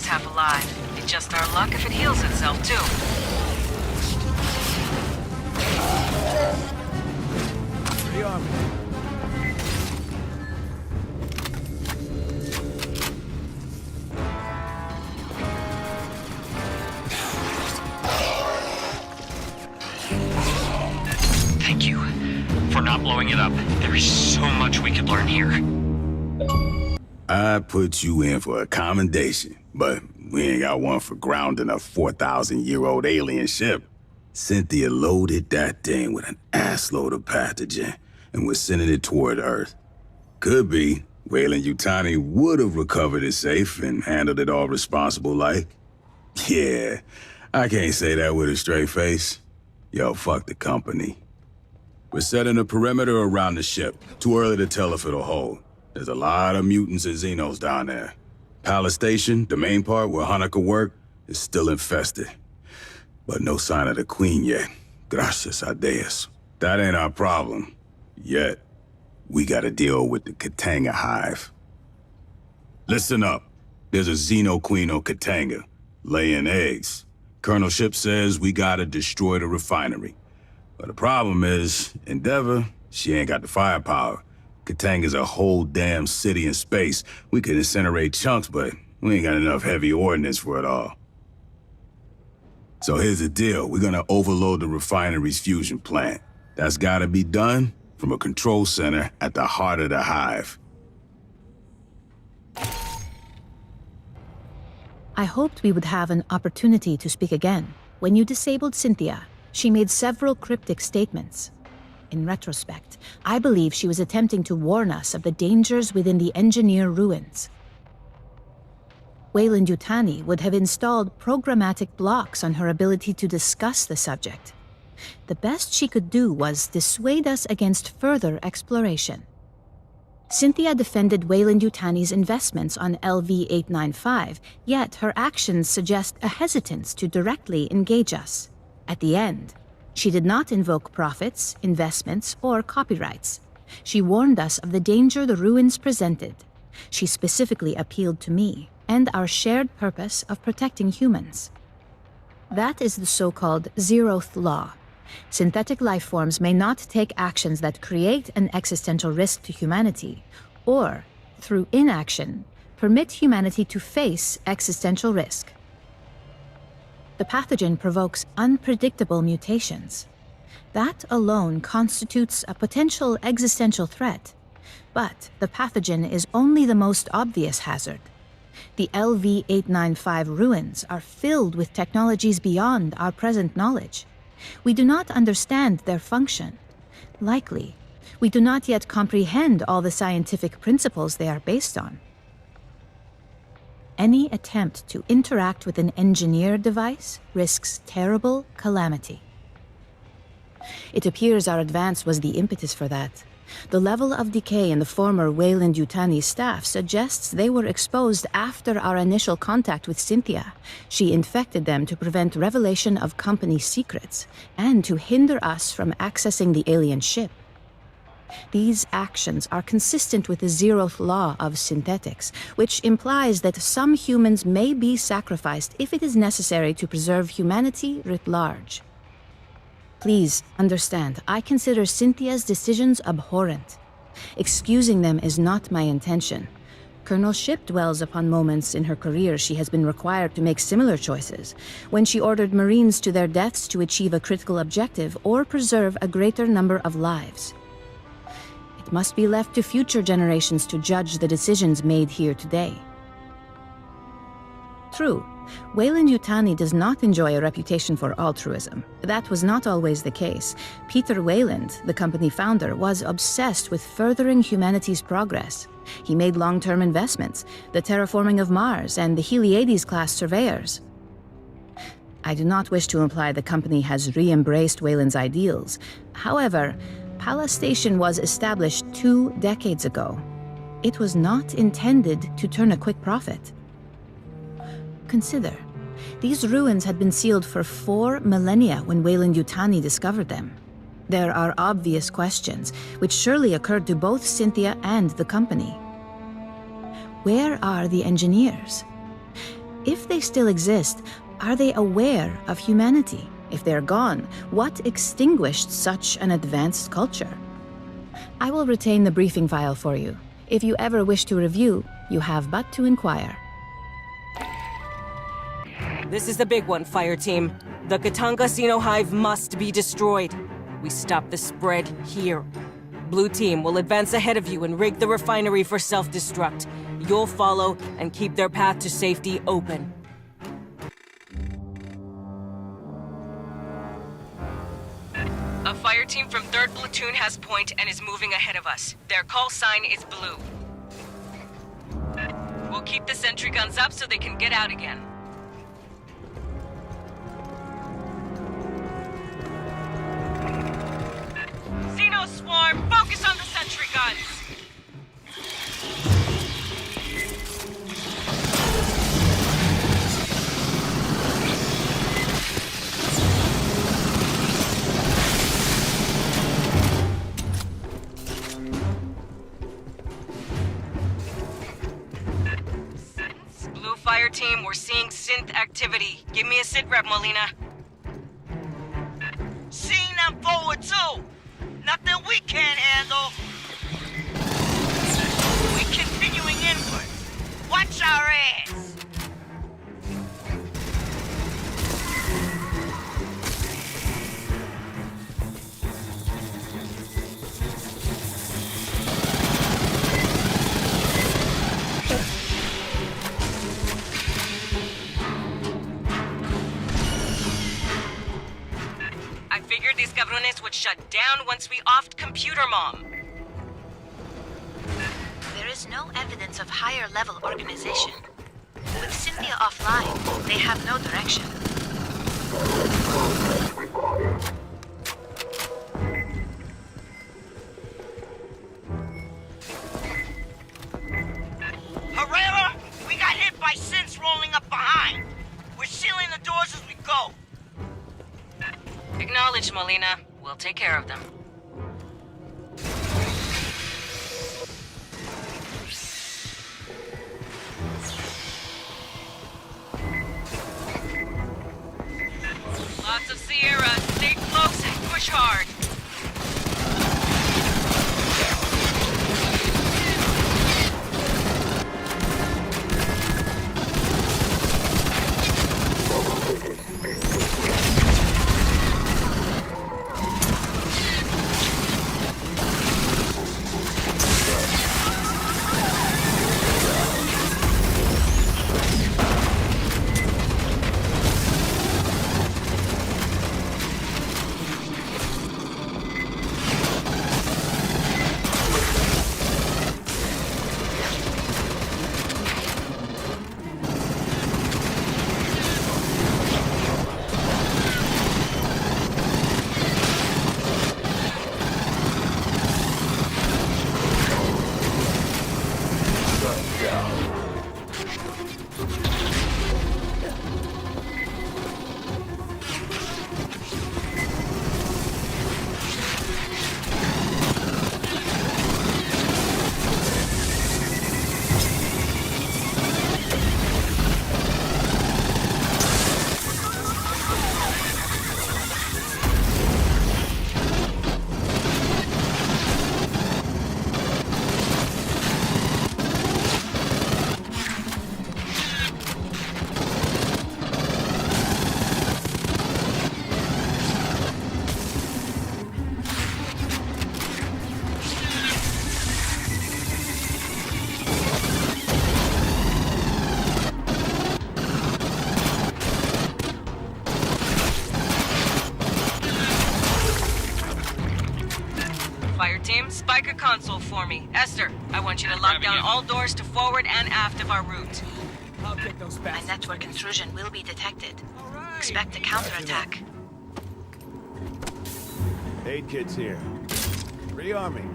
tap alive. It's just our luck if it heals itself, too. Thank you for not blowing it up. There is so much we could learn here. I put you in for a commendation, but we ain't got one for grounding a 4,000-year-old alien ship. Cynthia loaded that thing with an assload of pathogen and was sending it toward Earth. Could be Weyland-Yutani would have recovered it safe and handled it all responsible like. Yeah, I can't say that with a straight face. Yo, fuck the company. We're setting a perimeter around the ship. Too early to tell if it'll hold. There's a lot of mutants and Xenos down there. Palace Station, the main part where Hanukkah worked, is still infested. But no sign of the Queen yet. Gracias a Dios. That ain't our problem. Yet. We gotta deal with the Katanga hive. Listen up. There's a Xeno Queen on Katanga, laying eggs. Colonel Ship says we gotta destroy the refinery. But the problem is, Endeavor, she ain't got the firepower. Katanga's a whole damn city in space. We could incinerate chunks, but we ain't got enough heavy ordnance for it all. So here's the deal. We're gonna overload the refinery's fusion plant. That's gotta be done from a control center at the heart of the hive. I hoped we would have an opportunity to speak again. When you disabled Cynthia, she made several cryptic statements. In retrospect, I believe she was attempting to warn us of the dangers within the engineer ruins. Weyland-Yutani would have installed programmatic blocks on her ability to discuss the subject. The best she could do was dissuade us against further exploration. Cynthia defended Weyland-Yutani's investments on LV-895, yet her actions suggest a hesitance to directly engage us. At the end, she did not invoke profits, investments, or copyrights. She warned us of the danger the ruins presented. She specifically appealed to me and our shared purpose of protecting humans. That is the so-called zeroth law. Synthetic life forms may not take actions that create an existential risk to humanity, or, through inaction, permit humanity to face existential risk. The pathogen provokes unpredictable mutations. That alone constitutes a potential existential threat. But the pathogen is only the most obvious hazard. The LV-895 ruins are filled with technologies beyond our present knowledge. We do not understand their function. Likely, we do not yet comprehend all the scientific principles they are based on. Any attempt to interact with an engineered device risks terrible calamity. It appears our advance was the impetus for that. The level of decay in the former Weyland-Yutani staff suggests they were exposed after our initial contact with Cynthia. She infected them to prevent revelation of company secrets and to hinder us from accessing the alien ship. These actions are consistent with the zeroth law of synthetics, which implies that some humans may be sacrificed if it is necessary to preserve humanity writ large. Please understand, I consider Cynthia's decisions abhorrent. Excusing them is not my intention. Colonel Ship dwells upon moments in her career she has been required to make similar choices, when she ordered Marines to their deaths to achieve a critical objective or preserve a greater number of lives. It must be left to future generations to judge the decisions made here today. True, Weyland-Yutani does not enjoy a reputation for altruism. That was not always the case. Peter Weyland, the company founder, was obsessed with furthering humanity's progress. He made long-term investments, the terraforming of Mars and the Heliades-class surveyors. I do not wish to imply the company has re-embraced Weyland's ideals. However, Palace Station was established 2 decades ago. It was not intended to turn a quick profit. Consider, these ruins had been sealed for 4 millennia when Weyland-Yutani discovered them. There are obvious questions, which surely occurred to both Cynthia and the company. Where are the engineers? If they still exist, are they aware of humanity? If they're gone, what extinguished such an advanced culture? I will retain the briefing file for you. If you ever wish to review, you have but to inquire. This is the big one, Fireteam. The Katanga Sino Hive must be destroyed. We stop the spread here. Blue Team will advance ahead of you and rig the refinery for self-destruct. You'll follow and keep their path to safety open. A fire team from 3rd Platoon has point and is moving ahead of us. Their call sign is blue. We'll keep the sentry guns up so they can get out again. Xeno Swarm, focus on the sentry guns! Fire team, we're seeing synth activity. Give me a sit rep, Molina. Seeing them forward too. Nothing we can't handle. We continuing inward. Watch our ass. These cabrones would shut down once we offed Computer Mom. There is no evidence of higher level organization. With Cynthia offline, they have no direction. Herrera, we got hit by synths rolling up behind. We're sealing the doors as we go. Acknowledged, Molina. We'll take care of them. Lots of Sierra. Stay close and push hard. Fireteam, spike a console for me. Esther, I want you to lock down all doors to forward and aft of our route. I'll get those A bastards. network intrusion will be detected. Expect a counterattack. Aid kit's here. Rearming.